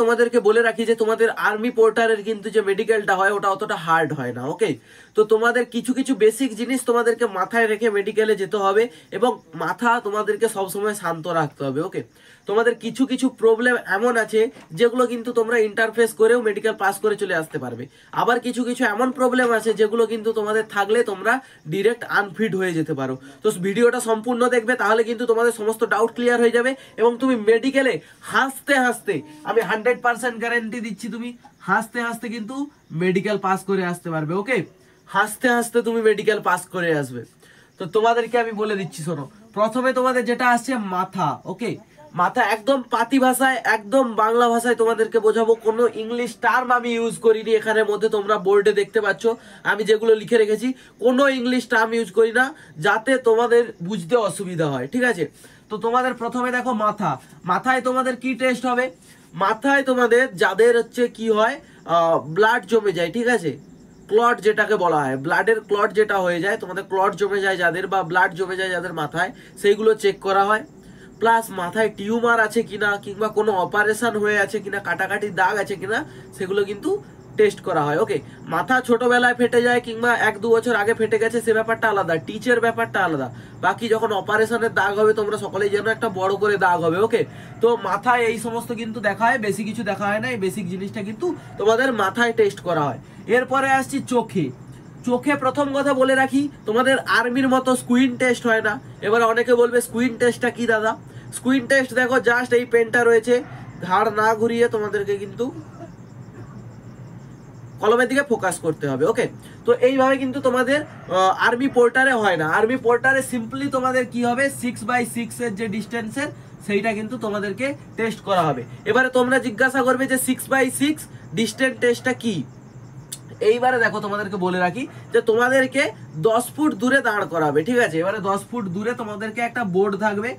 তোমাদেরকে বলে রাখি যে তোমাদের আর্মি পোর্টারের কিন্তু যে মেডিকেলটা হয় ওটা অতটা হার্ড হয় না। ওকে, তো তোমাদের কিছু কিছু বেসিক জিনিস তোমাদেরকে মাথায় রেখে মেডিকেলে যেতে হবে এবং মাথা তোমাদেরকে সবসময় শান্ত রাখতে হবে। ওকে, তোমাদের কিছু কিছু প্রবলেম এমন আছে যেগুলো কিন্তু তোমরা ইন্টারফেস করেও মেডিকেল পাস করে চলে আসতে পারবে, আবার কিছু কিছু এমন প্রবলেম আছে যেগুলো কিন্তু তোমাদের থাকলে তোমরা ডিরেক্ট আনফিট হয়ে যেতে পারো। তো ভিডিওটা সম্পূর্ণ দেখবে, তাহলে কিন্তু তোমাদের সমস্ত ডাউট ক্লিয়ার হয়ে যাবে এবং তুমি মেডিকেলে হাসতে হাসতে, আমি 100% গ্যারান্টি দিচ্ছি, তুমি হাসতে হাসতে কিন্তু মেডিকেল পাস করে আসতে পারবে। ওকে, হাসতে হাসতে তুমি মেডিকেল পাস করে আসবে। তো তোমাদেরকে আমি বলে দিচ্ছি, শোনো, প্রথমে তোমাদের যেটা আসছে মাথা। ওকে, মাথা একদম পাতি ভাষায়, একদম বাংলা ভাষায় তোমাদেরকে বোঝাবো, কোনো ইংলিশ টার্ম আমি ইউজ করিনি এখানের মধ্যে। তোমরা বোর্ডে দেখতে পাচ্ছ আমি যেগুলো লিখে রেখেছি, কোনো ইংলিশ টার্ম ইউজ করি না যাতে তোমাদের বুঝতে অসুবিধা হয়, ঠিক আছে? তো তোমাদের প্রথমে দেখো মাথা, মাথায় তোমাদের কি টেস্ট হবে? মাথায় তোমাদের যাদের হচ্ছে কি হয়, ব্লাড জমে যায়, ঠিক আছে, ক্লট যেটাকে বলা হয়, ব্লাডের ক্লট যেটা হয়ে যায়, তোমাদের ক্লট জমে যায় যাদের, বা ব্লাড জমে যায় যাদের মাথায়, সেইগুলো চেক করা হয়। প্লাস মাথায় টিউমার আছে কিনা, কিংবা কোনো অপারেশন হয়ে আছে কিনা, কাটাকাটি দাগ আছে কিনা, সেগুলো কিন্তু টেস্ট করা হয়। ওকে, মাথা ছোটবেলায় ফেটে যায় কিংবা 1-2 বছর আগে ফেটে গেছে, সে ব্যাপারটা আলাদা, টিচের ব্যাপারটা আলাদা। বাকি যখন অপারেশনের দাগ হবে, তোমরা সকলেই যেন একটা বড় করে দাগ হবে। ওকে, তো মাথায় এই সমস্ত কিন্তু দেখা হয়, বেশি কিছু দেখা হয় না, এই বেসিক জিনিসটা কিন্তু তোমাদের মাথায় টেস্ট করা হয়। এরপরে আসছি চোখে। চোখে প্রথম কথা বলে রাখি, তোমাদের আর্মির মতো স্কুইন টেস্ট হয় না। এবার অনেকে বলবে স্কুইন টেস্টটা কি দাদা? স্কুইন টেস্ট দেখো, জাস্ট এই পেনটা রয়েছে, ঘাড় না ঘুরিয়ে তোমাদেরকে কিন্তু কলমের দিকে ফোকাস করতে হবে। ওকে, তো এইভাবে কিন্তু তোমাদের আর্মি পোর্টারে হয় না। আর্মি পোর্টারে সিম্পলি তোমাদের কি হবে, 6x6 এর যে ডিস্টেন্সের, সেইটা কিন্তু তোমাদেরকে টেস্ট করা হবে। এবারে তোমরা জিজ্ঞাসা করবে যে 6x6 ডিস্টেন্স টেস্টটা কি? এইবারে দেখো, তোমাদেরকে বলে রাখি যে তোমাদেরকে 10 ফুট দূরে দাঁড় করাবে, ঠিক আছে? এবারে 10 ফুট দূরে তোমাদেরকে একটা বোর্ড থাকবে,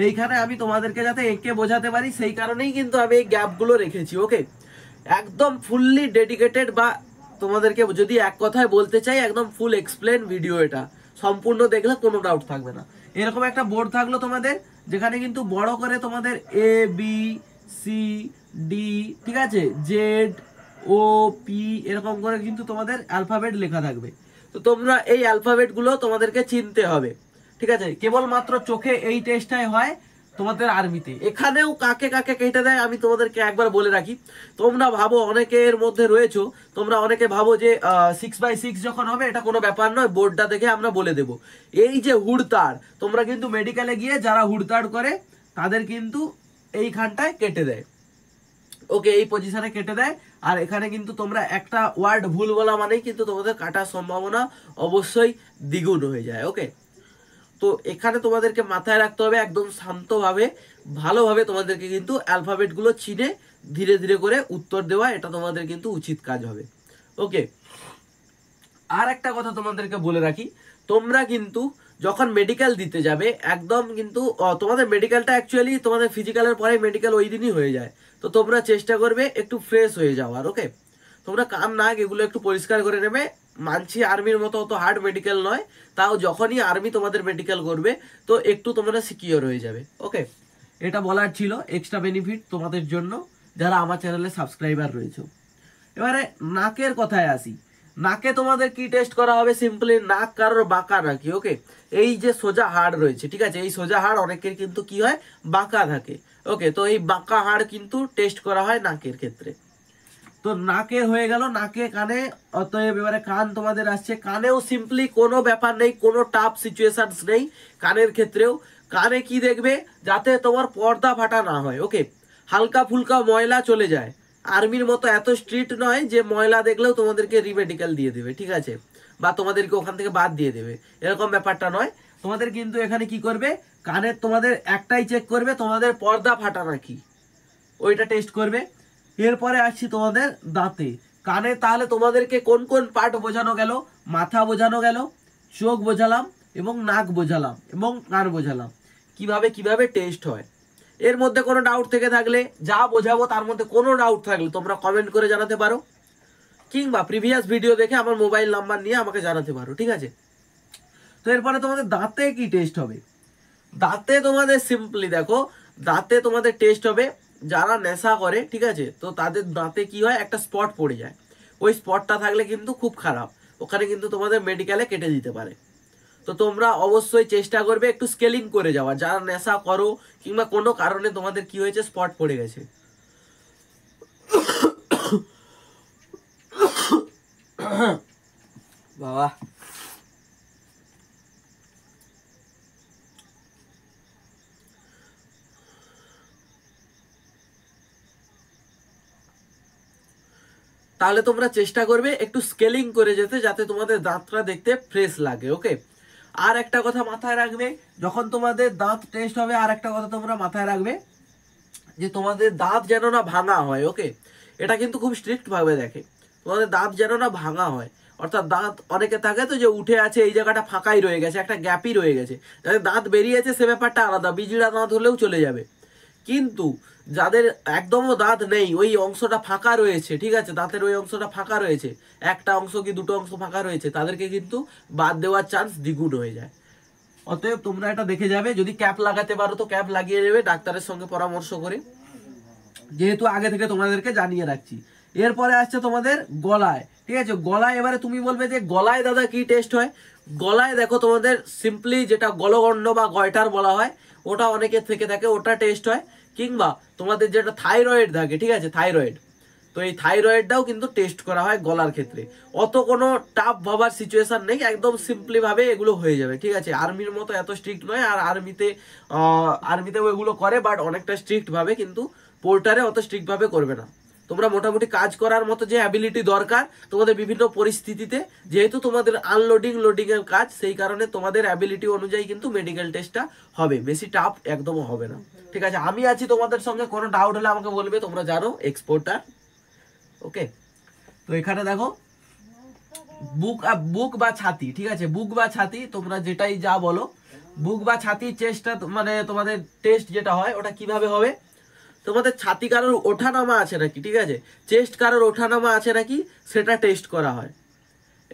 এইখানে আমি তোমাদেরকে যাতে এঁকে বোঝাতে পারি সেই কারণেই কিন্তু আমি এই গ্যাপগুলো রেখেছি। ওকে, একদম ফুললি ডেডিকেটেড, বা তোমাদেরকে যদি এক কথায় বলতে চাই, একদম ফুল এক্সপ্লেন ভিডিও, এটা সম্পূর্ণ দেখলে কোনো ডাউট থাকবে না। এরকম একটা বোর্ড থাকলো তোমাদের, যেখানে কিন্তু বড় করে তোমাদের ABCD, ঠিক আছে, ZOP এরকম করে কিন্তু তোমাদের অ্যালফাবেট লেখা থাকবে। তো তোমরা এই অ্যালফাবেট গুলো তোমাদেরকে চিনতে হবে, ঠিক আছে? কেবলমাত্র চোখে এই টেস্টটাই হয় তোমাদের আর্মিতে। এখানেও কাকে কাকে কেটে দেয় আমি তোমাদেরকে একবার বলে রাখি। তোমরা ভাবো, অনেকের মধ্যে রয়েছো, তোমরা অনেকে ভাবো যে 6x6 যখন হবে এটা কোনো ব্যাপার নয়, বোর্ডটা দেখে আমরা বলে দেব। এই যে হুড়তাড়, তোমরা কিন্তু মেডিকেলে গিয়ে যারা হুড়তাড় করে তাদের কিন্তু এইখানটায় কেটে দেয়। ওকে, এই পজিশনে কেটে দেয়, আর এখানে কিন্তু তোমরা একটা ওয়ার্ড ভুল বলা মানেই কিন্তু তোমাদের কাটার সম্ভাবনা অবশ্যই দ্বিগুণ হয়ে যায়। ওকে, তো এখানে তোমাদেরকে মাথায় রাখতে হবে, একদম শান্তভাবে ভালোভাবে তোমাদেরকে কিন্তু অ্যালফাবেটগুলো চিনে ধীরে ধীরে করে উত্তর দেওয়া, এটা তোমাদের কিন্তু উচিত কাজ হবে। ওকে, আর একটা কথা তোমাদেরকে বলে রাখি, তোমরা কিন্তু যখন মেডিকেল দিতে যাবে, একদম কিন্তু তোমাদের মেডিকেলটা অ্যাকচুয়ালি তোমাদের ফিজিক্যালের পরে মেডিকেল ওই দিনই হয়ে যায়। তো তোমরা চেষ্টা করবে একটু ফ্রেশ হয়ে যাওয়ার। ওকে, তোমরা কান নাক এগুলো একটু পরিষ্কার করে নেবে। মানছি আর্মির মতো অত হার্ড মেডিকেল নয়, তাও যখনই আর্মি তোমাদের মেডিকেল করবে তো একটু তোমরা সিকিওর হয়ে যাবে। ওকে, এটা বলার ছিল, এক্সট্রা বেনিফিট তোমাদের জন্য যারা আমার চ্যানেলে সাবস্ক্রাইবার রয়েছে। এবারে নাকের কথায় আসি। নাকে তোমাদের কি টেস্ট করা হবে? সিম্পলি নাক কারোর বাঁকা নাকি। ওকে, এই যে সোজা হাড় রয়েছে, ঠিক আছে, এই সোজা হাড় অনেকের কিন্তু কি হয়, বাঁকা থাকে। ওকে, তো এই বাঁকা হাড় কিন্তু টেস্ট করা হয় নাকের ক্ষেত্রে। তো নাকের হয়ে গেল, নাকে কানে, অতএব এবারে কান তোমাদের আসছে। কানেও সিম্পলি কোনো ব্যাপার নেই, কোনো টাফ সিচুয়েশনস নেই কানের ক্ষেত্রেও। কানে কি দেখবে, যাতে তোমার পর্দা ফাটা না হয়। ওকে, হালকা ফুলকা ময়লা চলে যায়। আর্মির মতো এত স্ট্রিক্ট নয় যে ময়লা দেখলেও তোমাদেরকে রিমেডিকেল দিয়ে দেবে, ঠিক আছে, বা তোমাদেরকে ওখান থেকে বাদ দিয়ে দেবে, এরকম ব্যাপারটা নয়। তোমাদের কিন্তু এখানে কি করবে, কানের তোমাদের একটাই চেক করবে, তোমাদের পর্দা ফাটা নাকি, ওইটা টেস্ট করবে। এরপরে আসছি তোমাদের দাঁতে। কানে তাহলে তোমাদেরকে কোন কোন পার্ট বোঝানো গেল? মাথা বোঝানো গেল, চোখ বোঝালাম, এবং নাক বোঝালাম, এবং কান বোঝালাম। কিভাবে কিভাবে টেস্ট হয়, এর মধ্যে কোনো ডাউট থেকে থাকলে, যা বোঝাবো তার মধ্যে কোনো ডাউট থাকলে তোমরা কমেন্ট করে জানাতে পারো, কিংবা প্রিভিয়াস ভিডিও দেখে আমার মোবাইল নাম্বার নিয়ে আমাকে জানাতে পারো, ঠিক আছে? তো এরপরে তোমাদের দাঁতে কি টেস্ট হবে? দাঁতে তোমাদের সিম্পলি দেখো, দাঁতে তোমাদের টেস্ট হবে যারা নেশা করে, ঠিক আছে, তো তাদের দাঁতে কি হয়, একটা স্পট পড়ে যায়। ওই স্পটটা থাকলে কিন্তু খুব খারাপ, ওখানে কিন্তু তোমাদের মেডিকেলে কেটে দিতে পারে। তো তোমরা অবশ্যই চেষ্টা করবে একটু স্কেলিং করে যাওয়ার, যারা নেশা করো কিংবা কোনো কারণে তোমাদের কি হয়েছে স্পট পড়ে গেছে। বাবা, তাহলে তোমরা চেষ্টা করবে একটু স্কেলিং করে যেতে, যাতে তোমাদের দাঁতটা দেখতে ফ্রেশ লাগে। ওকে, আর একটা কথা মাথায় রাখবে, যখন তোমাদের দাঁত টেস্ট হবে আর একটা কথা তোমরা মাথায় রাখবে, যে তোমাদের দাঁত যেন না ভাঙা হয়। ওকে, এটা কিন্তু খুব স্ট্রিক্ট ভাবে দেখে, তোমাদের দাঁত যেন না ভাঙা হয়। অর্থাৎ দাঁত অনেকে থাকে তো যে উঠে আছে, এই জায়গাটা ফাঁকাই রয়ে গেছে, একটা গ্যাপই রয়ে গেছে, যাদের দাঁত বেরিয়েছে সে ব্যাপারটা আলাদা, বিজড়া দাঁত হলেও চলে যাবে। কিন্তু যাদের একদমও দাঁত নেই, ওই অংশটা ফাঁকা রয়েছে, ঠিক আছে, দাঁতের ওই অংশটা ফাঁকা রয়েছে, একটা অংশ কি দুটো অংশ ফাঁকা রয়েছে, তাদেরকে কিন্তু বাদ দেওয়ার চান্স দ্বিগুণ হয়ে যায়। অতএব তোমরা এটা দেখে যাবে, যদি ক্যাপ লাগাতে পারো তো ক্যাপ লাগিয়ে নেবে ডাক্তারের সঙ্গে পরামর্শ করে, যেহেতু আগে থেকে তোমাদেরকে জানিয়ে রাখছি। এরপরে আসছে তোমাদের গলায়, ঠিক আছে, গলায় এবারে তুমি বলবে যে গলায় দাদা কি টেস্ট হয়। গলায় দেখো তোমাদের সিম্পলি যেটা গলগণ্ড বা গয়টার বলা হয়, ওটা অনেকের থেকে থাকে, ওটা টেস্ট হয়। কিংবা তোমাদের যেটা থাইরয়েড থাকে, ঠিক আছে, থাইরয়েড, তো এই থাইরয়েডটাও কিন্তু টেস্ট করা হয় গলার ক্ষেত্রে। অত কোনো টাফ ভাবার সিচুয়েশন নেই, একদম সিম্পলি ভাবে এগুলো হয়ে যাবে, ঠিক আছে। আর্মির মতো এত স্ট্রিক্ট নয়, আর আর্মিতেও এগুলো করে, বাট অনেকটা স্ট্রিক্ট ভাবে, কিন্তু পোর্টারে অত স্ট্রিক্ট ভাবে করবে না। তোমরা মোটামুটি কাজ করার মতো যে অ্যাবিলিটি দরকার তোমাদের বিভিন্ন পরিস্থিতিতে, যেহেতু তোমাদের আনলোডিং লোডিং এর কাজ, সেই কারণে তোমাদের অ্যাবিলিটি অনুযায়ী কিন্তু মেডিকেল টেস্টটা হবে, বেশি টাফ একদমও হবে না, ঠিক আছে। আমি আছি তোমাদের সঙ্গে, কোনো ডাউট হলে আমাকে বলবে, তোমরা জানো এক্সপোর্টার। ওকে, তো এখানে দেখো বুক বা ছাতি, ঠিক আছে, বুক বা ছাতি তোমরা যেটাই যা বলো, বুক বা ছাতি চেস্টটা মানে তোমাদের টেস্ট যেটা হয় ওটা কিভাবে হবে, তোমাদের ছাতি কারোর ওঠানামা আছে নাকি, ঠিক আছে, চেস্ট কারোর ওঠানামা আছে নাকি, সেটা টেস্ট করা হয়।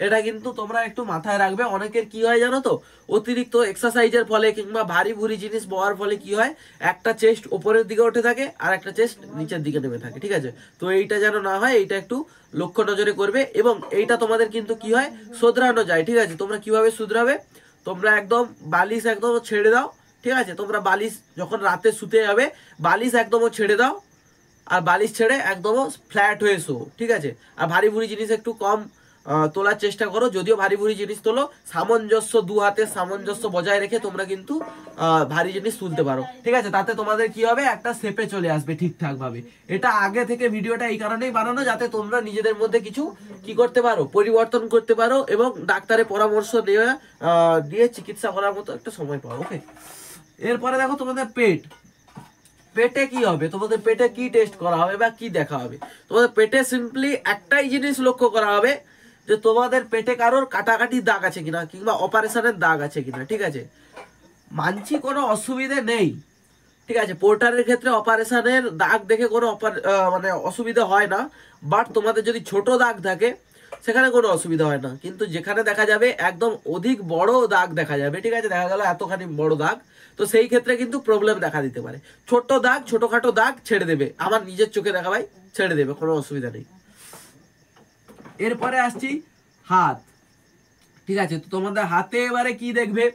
এটা কিন্তু তোমরা একটু মাথায় রাখবে। অনেকের কি হয় জানো তো, অতিরিক্ত এক্সারসাইজের ফলে কিংবা ভারী ভুরি জিনিস বওয়ার ফলে কি হয়, একটা চেস্ট উপরের দিকে উঠে থাকে আর একটা চেস্ট নিচের দিকে নেমে থাকে, ঠিক আছে। তো এইটা যেন না হয়, এইটা একটু লক্ষ্য নজরে করবে। এবং এইটা তোমাদের কিন্তু কি হয়, শোধরানো যায়, ঠিক আছে। তোমরা কিভাবে শুধরাবে, তোমরা একদম বালিশ একদম ছেড়ে দাও, ঠিক আছে, তোমরা বালিশ যখন রাতে শুতে যাবে বালিশ একদম ছেড়ে দাও, আর বালিশ ছেড়ে একদম ফ্ল্যাট হয়ে শো, ঠিক আছে। আর ভারী ভুরি জিনিস একটু কম তোলার চেষ্টা করো, যদিও ভারী ভুরি জিনিস তোলো, সামঞ্জস্য, দু হাতের সামঞ্জস্য বজায় রেখে তোমরা কিন্তু ভারী জিনিস তুলতে পারো, ঠিক আছে। তাতে তোমাদের কি হবে, একটা শেপে চলে আসবে ঠিকঠাক ভাবে। এটা আগে থেকে ভিডিওটা এই কারণেই বানানো, যাতে তোমরা নিজেদের মধ্যে কিছু কি করতে পারো, পরিবর্তন করতে পারো, এবং ডাক্তারের পরামর্শ দিয়ে চিকিৎসা করার মতো একটা সময় পাও। ওকে, এরপরে দেখো তোমাদের পেটে কি হবে, তোমাদের পেটে কি টেস্ট করা হবে বা কি দেখা হবে। তোমাদের পেটে সিম্পলি একটাই জিনিস লক্ষ্য করা হবে, যে তোমাদের পেটে কারোর কাটাকাটি দাগ আছে কিনা কিংবা অপারেশনের দাগ আছে কিনা, ঠিক আছে। মানছি কোনো অসুবিধে নেই, ঠিক আছে, পোর্টারের ক্ষেত্রে অপারেশনের দাগ দেখে কোনো মানে অসুবিধা হয় না। বাট তোমাদের যদি ছোট দাগ থাকে সেখানে কোনো অসুবিধা হয় না, কিন্তু যেখানে দেখা যাবে একদম অধিক বড় দাগ দেখা যাবে, ঠিক আছে, দেখা গেল এতখানি বড় দাগ, তো সেই ক্ষেত্রে কিন্তু প্রবলেম দেখা দিতে পারে। ছোট দাগ, ছোটখাটো দাগ ছেড়ে দেবে, আমার নিজের চোখে দেখা ভাই, ছেড়ে দেবে, কোনো অসুবিধা নেই। এরপরে আসছি হাত, ঠিক আছে। তো তোমাদের হাতে এবারে কি দেখবে,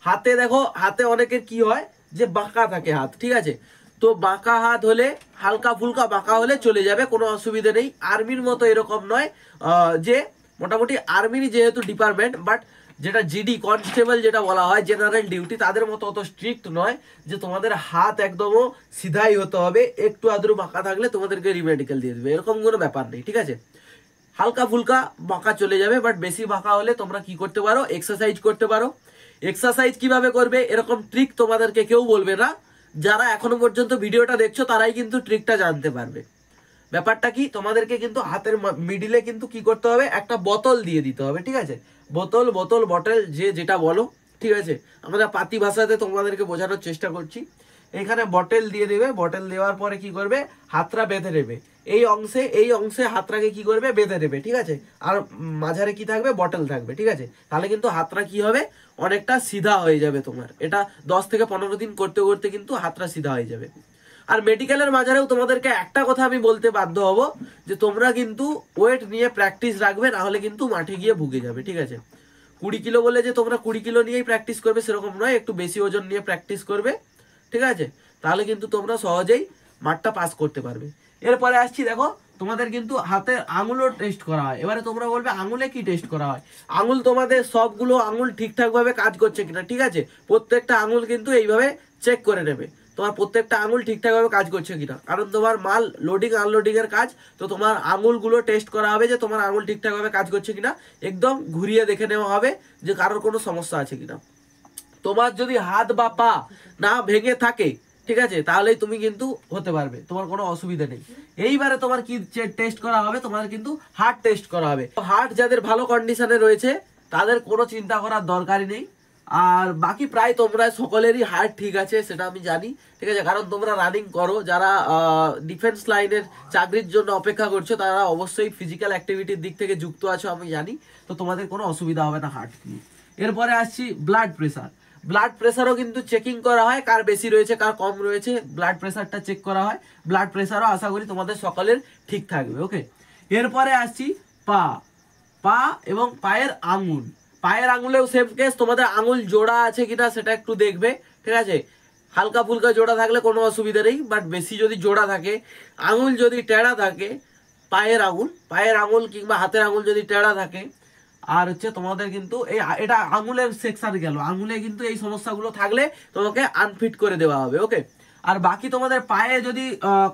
হাতে দেখো, হাতে অনেকের কি হয় যে বাঁকা থাকে হাত, ঠিক আছে। তো বাঁকা হাত হলে, হালকা ফুলকা বাঁকা হলে চলে যাবে, কোনো অসুবিধা নেই। আর্মির মতো এরকম নয় যে মোটামুটি আর্মির যেহেতু ডিপার্টমেন্ট, বাট যেটা জিডি কনস্টেবল যেটা বলা হয় জেনারেল ডিউটি, তাদের মতো অত স্ট্রিক্ট নয় যে তোমাদের হাত একদমও সিধাই হতে হবে, একটু আদ্রু বাঁকা থাকলে তোমাদেরকে রিমেডিকেল দিয়ে দেবে, এরকম কোনো ব্যাপার নেই, ঠিক আছে। হালকা ফুলকা বাঁকা চলে যাবে, বাট বেশি বাঁকা হলে তোমরা কি করতে পারো, এক্সারসাইজ করতে পারো। এক্সারসাইজ কিভাবে করবে এরকম ট্রিক তোমাদেরকে কেউ বলবে না, যারা এখনো পর্যন্ত ভিডিওটা দেখছো তারাই কিন্তু ট্রিকটা জানতে পারবে। ব্যাপারটা কি, তোমাদেরকে কিন্তু হাতের মিডিলে কিন্তু কি করতে হবে, একটা বোতল দিয়ে দিতে হবে, ঠিক আছে। বটল যে যেটা বলো, ঠিক আছে, আমরা পাতি ভাষাতে তোমাদেরকে বোঝানোর চেষ্টা করছি। এখানে বটল দিয়ে দেবে, বটল দেওয়ার পরে কি করবে, হাতটা বেঁধে নেবে, এই অংশে হাতটাকে কি করবে, বেঁধে নেবে, ঠিক আছে। আর মাঝারে কি থাকবে, বটল থাকবে, ঠিক আছে। তাহলে কিন্তু হাতটা কি হবে, অনেকটা সিধা হয়ে যাবে তোমার। এটা 10 থেকে 15 দিন করতে করতে কিন্তু হাতটা সিধা হয়ে যাবে। আর মেডিকেলের মাঝারেও তোমাদেরকে একটা কথা আমি বলতে বাধ্য হব যে তোমরা কিন্তু ওয়েট নিয়ে প্র্যাকটিস রাখবে, না হলে কিন্তু মাঠে গিয়ে ভুগে যাবে, ঠিক আছে? 20 কিলো বলে যে তোমরা 20 কিলো নিয়েই প্র্যাকটিস করবে সেরকম নয়, একটু বেশি ওজন নিয়ে প্র্যাকটিস করবে, ঠিক আছে? তাহলে কিন্তু তোমরা সহজেই মাঠটা পাস করতে পারবে। এরপরে আসছি, দেখো তোমাদের কিন্তু হাতের আঙুলও টেস্ট করা হয়। এবারে তোমরা বলবে আঙুলে কি টেস্ট করা হয়? আঙুল তোমাদের সবগুলো আঙুল ঠিকঠাকভাবে কাজ করছে কিনা, ঠিক আছে? প্রত্যেকটা আঙুল কিন্তু এইভাবে চেক করে নেবে তোমার প্রত্যেকটা আঙুল ঠিকঠাকভাবে কাজ করছে কিনা, কারণ তোমার মাল লোডিং আনলোডিং এর কাজ, তো তোমার আঙুলগুলো টেস্ট করা হবে যে তোমার আঙুল ঠিকঠাকভাবে কাজ করছে কিনা, একদম ঘুরিয়ে দেখে নেওয়া হবে যে কারোর কোনো সমস্যা আছে কিনা। তোমার যদি হাত বা পা না ভেঙে থাকে, ঠিক আছে, তাহলেই তুমি কিন্তু হতে পারবে, তোমার কোনো অসুবিধা নেই। এইবারে তোমার কি টেস্ট করা হবে? তোমার কিন্তু হার্ট টেস্ট করা হবে। হার্ট যাদের ভালো কন্ডিশনে রয়েছে তাদের কোনো চিন্তা করার দরকারই নেই। আর বাকি প্রায় তোমরা সকলেরই হার্ট ঠিক আছে, সেটা আমি জানি, ঠিক আছে? কারণ তোমরা রানিং করো, যারা ডিফেন্স লাইনের চাকরির জন্য অপেক্ষা করছো তারা অবশ্যই ফিজিক্যাল অ্যাক্টিভিটির দিক থেকে যুক্ত আছো, আমি জানি, তো তোমাদের কোনো অসুবিধা হবে না হার্ট নিয়ে। এরপরে আসছি ব্লাড প্রেসার। ব্লাড প্রেসারও কিন্তু চেকিং করা হয়, কার বেশি রয়েছে কার কম রয়েছে ব্লাড প্রেসারটা চেক করা হয়। ব্লাড প্রেসারও আশা করি তোমাদের সকলের ঠিক থাকবে, ওকে? এরপরে আসছি পা। পা এবং পায়ের আঙুল। পায়ের আঙুলেও সেম কেস, তোমাদের আঙুল জোড়া আছে কিনা সেটা একটু দেখবে, ঠিক আছে? হালকা ফুলকা জোড়া থাকলে কোনো অসুবিধা নেই, বাট বেশি যদি জোড়া থাকে, আঙুল যদি টেড়া থাকে, পায়ের আঙুল কিংবা হাতের আঙুল যদি টেড়া থাকে, আর হচ্ছে তোমাদের কিন্তু এটা আঙুলের সেকশন গেল, আঙুলে কিন্তু এই সমস্যাগুলো থাকলে তোমাকে আনফিট করে দেওয়া হবে, ওকে? আর বাকি তোমাদের পায়ে যদি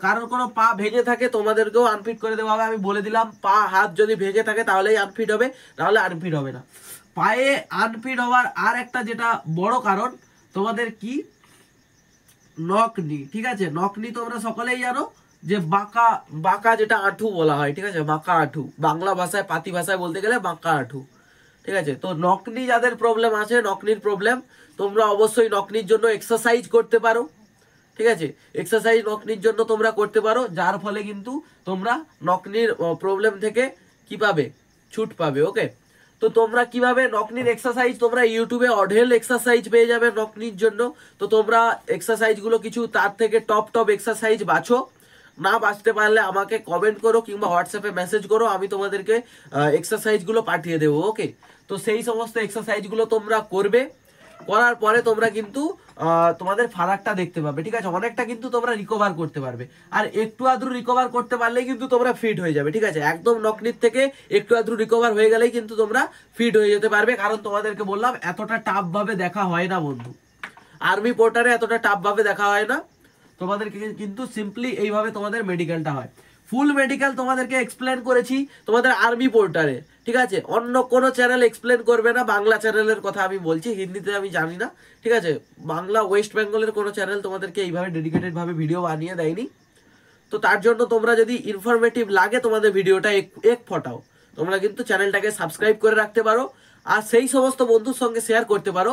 কারোর কোনো পা ভেঙে থাকে তোমাদেরকেও আনফিট করে দেওয়া হবে। আমি বলে দিলাম, পা হাত যদি ভেঙে থাকে তাহলেই আনফিট হবে, নাহলে আনফিট হবে না। পায়ে আনফিট হওয়ার আর একটা যেটা বড় কারণ তোমাদের কি, নকনি, ঠিক আছে? নকনি তোমরা সকলেই জানো যে বাঁকা বাঁকা যেটা আঁঠু বলা হয়, ঠিক আছে? বাঁকা আঁঠু, বাংলা ভাষায় পাতি ভাষায় বলতে গেলে বাঁকা আঁঠু, ঠিক আছে? তো নকনি যাদের প্রবলেম আছে, নকনির প্রবলেম, তোমরা অবশ্যই নকনির জন্য এক্সারসাইজ করতে পারো, ঠিক আছে? এক্সারসাইজ নকনির জন্য তোমরা করতে পারো, যার ফলে কিন্তু তোমরা নকনির প্রবলেম থেকে কি পাবে, ছুট পাবে, ওকে? তো তোমরা কিভাবে নকনির এক্সারসাইজ, তোমরা ইউটিউবে অঢেল এক্সারসাইজ পেয়ে যাবে নকনির জন্য। তো তোমরা এক্সারসাইজগুলো কিছু তার থেকে টপ এক্সারসাইজ বাছো, না বাঁচতে পারলে আমাকে কমেন্ট করো কিংবা হোয়াটসঅ্যাপে মেসেজ করো, আমি তোমাদেরকে এক্সারসাইজগুলো পাঠিয়ে দেবো, ওকে? তো সেই সমস্ত এক্সারসাইজগুলো তোমরা করবে, করার পরে তোমরা কিন্তু তোমাদের ফারাকটা দেখতে পাবে, ঠিক আছে? অনেকটা কিন্তু তোমরা রিকভার করতে পারবে, আর একটু আদ্রু রিকভার করতে পারলেই কিন্তু তোমরা ফিট হয়ে যাবে, ঠিক আছে? একদম নকনির থেকে একটু আদ্রু রিকভার হয়ে গেলেই কিন্তু তোমরা ফিট হয়ে যেতে পারবে, কারণ তোমাদেরকে বললাম এতটা টাফ ভাবে দেখা হয় না বন্ধু, আর্মি পোর্টারে এতটা টাফ ভাবে দেখা হয় না, তোমাদেরকে কিন্তু সিম্পলি এইভাবে তোমাদের মেডিকেলটা হয়। ফুল মেডিকেল তোমাদেরকে এক্সপ্লেন করেছি তোমাদের আর্মি পোর্টারে, ঠিক আছে? অন্য কোনো চ্যানেল এক্সপ্লেন করবে না, বাংলা চ্যানেলের কথা আমি বলছি, হিন্দিতে আমি জানি না, ঠিক আছে? বাংলা ওয়েস্ট বেঙ্গলের কোনো চ্যানেল তোমাদেরকে এইভাবে ডেডিকেটেড ভাবে ভিডিও বানিয়ে দেয়নি। তো তার জন্য তোমরা যদি ইনফরমেটিভ লাগে তোমাদের ভিডিওটা এক ফটাও, তোমরা কিন্তু চ্যানেলটাকে সাবস্ক্রাইব করে রাখতে পারো, আর সেই সমস্ত বন্ধুর সঙ্গে শেয়ার করতে পারো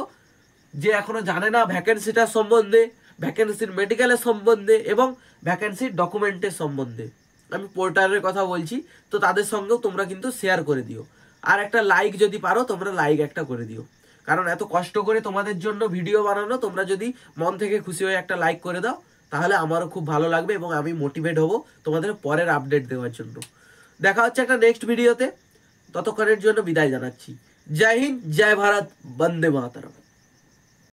যে এখনো জানে না ভ্যাকেন্সিটার সম্বন্ধে, ভ্যাকেন্সির মেডিকেলের সম্বন্ধে এবং ভ্যাকেন্সির ডকুমেন্টের সম্বন্ধে। আমি পোর্টালের কথা বলছি, তো তাদের সঙ্গেও তোমরা কিন্তু শেয়ার করে দিও। আর একটা লাইক যদি পারো তোমরা লাইক একটা করে দিও, কারণ এত কষ্ট করে তোমাদের জন্য ভিডিও বানানো, তোমরা যদি মন থেকে খুশি হয়ে একটা লাইক করে দাও তাহলে আমারও খুব ভালো লাগবে এবং আমি মোটিভেট হব তোমাদের পরের আপডেট দেওয়ার জন্য। দেখা হচ্ছে একটা নেক্সট ভিডিওতে, ততক্ষণের জন্য বিদায় জানাচ্ছি। জয় হিন্দ, জয় ভারত, বন্দে মাতরম।